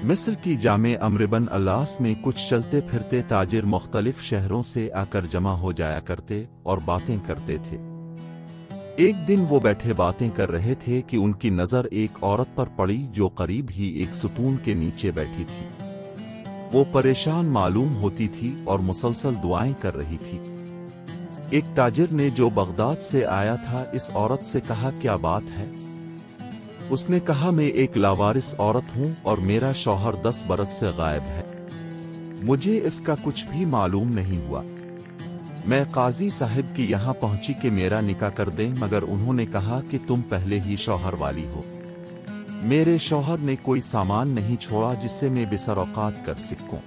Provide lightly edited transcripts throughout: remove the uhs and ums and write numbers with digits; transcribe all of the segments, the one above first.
مصر کی جامع عمرو بن العاص میں کچھ چلتے پھرتے تاجر مختلف شہروں سے آ کر جمع ہو جایا کرتے اور باتیں کرتے تھے۔ ایک دن وہ بیٹھے باتیں کر رہے تھے کہ ان کی نظر ایک عورت پر پڑی جو قریب ہی ایک ستون کے نیچے بیٹھی تھی۔ وہ پریشان معلوم ہوتی تھی اور مسلسل دعائیں کر رہی تھی۔ ایک تاجر نے جو بغداد سے آیا تھا اس عورت سے کہا، کیا بات ہے؟ اس نے کہا، میں ایک لاوارث عورت ہوں اور میرا شوہر 10 برس سے غائب ہے۔ مجھے اس کا کچھ بھی معلوم نہیں ہوا۔ میں قاضی صاحب کی یہاں پہنچی کہ میرا نکاح کر دیں، مگر انہوں نے کہا کہ تم پہلے ہی شوہر والی ہو۔ میرے شوہر نے کوئی سامان نہیں چھوڑا جس سے میں بسر اوقات کر سکوں۔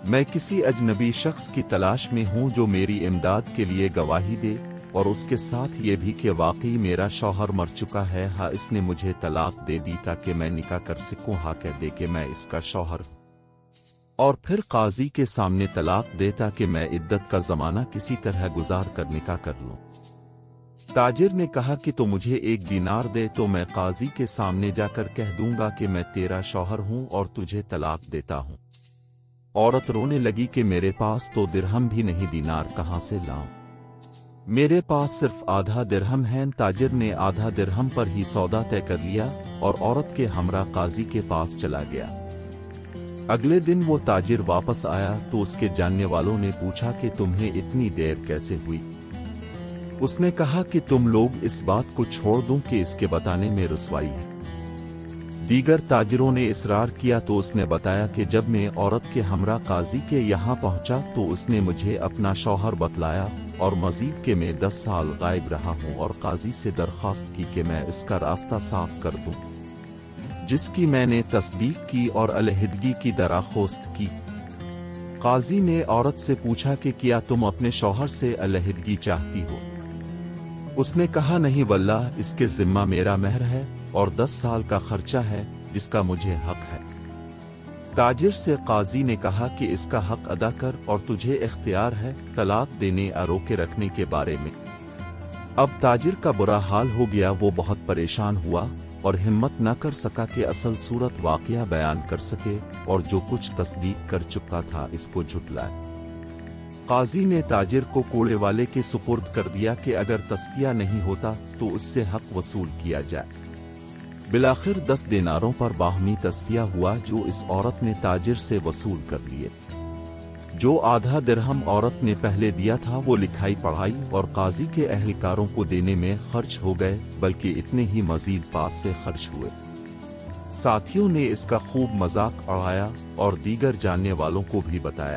میں کسی اجنبی شخص کی تلاش میں ہوں جو میری امداد کے لیے گواہی دے، اور اس کے ساتھ یہ بھی کہ واقعی میرا شوہر مر چکا ہے، ہاں اس نے مجھے طلاق دے دی تاکہ میں نکاح کر سکوں، ہاں کہہ دے کہ میں اس کا شوہر ہوں، اور پھر قاضی کے سامنے طلاق دے تاکہ میں عدت کا زمانہ کسی طرح گزار کر نکاح کر لوں۔ تاجر نے کہا کہ تو مجھے 1 دینار دے تو میں قاضی کے سامنے جا کر کہہ دوں گا کہ میں تیرا شوہر ہوں اور تجھے طلاق دیتا ہوں۔ عورت رونے لگی کہ میرے پاس تو درہم بھی نہیں، دینار کہاں سے لاؤں؟ میرے پاس صرف آدھا درہم ہے۔ تاجر نے آدھا درہم پر ہی سودا طے کر لیا اور عورت کے ہمراہ قاضی کے پاس چلا گیا۔ اگلے دن وہ تاجر واپس آیا تو اس کے جاننے والوں نے پوچھا کہ تمہیں اتنی دیر کیسے ہوئی؟ اس نے کہا کہ تم لوگ اس بات کو چھوڑ دوں کہ اس کے بتانے میں رسوائی ہے۔ دیگر تاجروں نے اصرار کیا تو اس نے بتایا کہ جب میں عورت کے ہمراہ قاضی کے یہاں پہنچا تو اس نے مجھے اپنا شوہر بتلایا اور مزید کہ میں 10 سال غائب رہا ہوں، اور قاضی سے درخواست کی کہ میں اس کا راستہ صاف کر دوں، جس کی میں نے تصدیق کی اور علیحدگی کی درخواست کی۔ قاضی نے عورت سے پوچھا کہ کیا تم اپنے شوہر سے علیحدگی چاہتی ہو؟ اس نے کہا، نہیں واللہ، اس کے ذمہ میرا مہر ہے اور 10 سال کا خرچہ ہے جس کا مجھے حق ہے۔ تاجر سے قاضی نے کہا کہ اس کا حق ادا کر اور تجھے اختیار ہے طلاق دینے اور روکے رکھنے کے بارے میں۔ اب تاجر کا برا حال ہو گیا، وہ بہت پریشان ہوا اور ہمت نہ کر سکا کہ اصل صورت واقعہ بیان کر سکے، اور جو کچھ تصدیق کر چکا تھا اس کو جھٹلائے۔ قاضی نے تاجر کو کوڑے والے کے سپرد کر دیا کہ اگر تصفیہ نہیں ہوتا تو اس سے حق وصول کیا جائے۔ بالآخر 10 دیناروں پر باہمی تصفیہ ہوا جو اس عورت نے تاجر سے وصول کر لیے۔ جو آدھا درہم عورت نے پہلے دیا تھا وہ لکھائی پڑھائی اور قاضی کے اہلکاروں کو دینے میں خرچ ہو گئے، بلکہ اتنے ہی مزید پاس سے خرچ ہوئے۔ ساتھیوں نے اس کا خوب مذاق اڑایا اور دیگر جاننے والوں کو بھی بتایا۔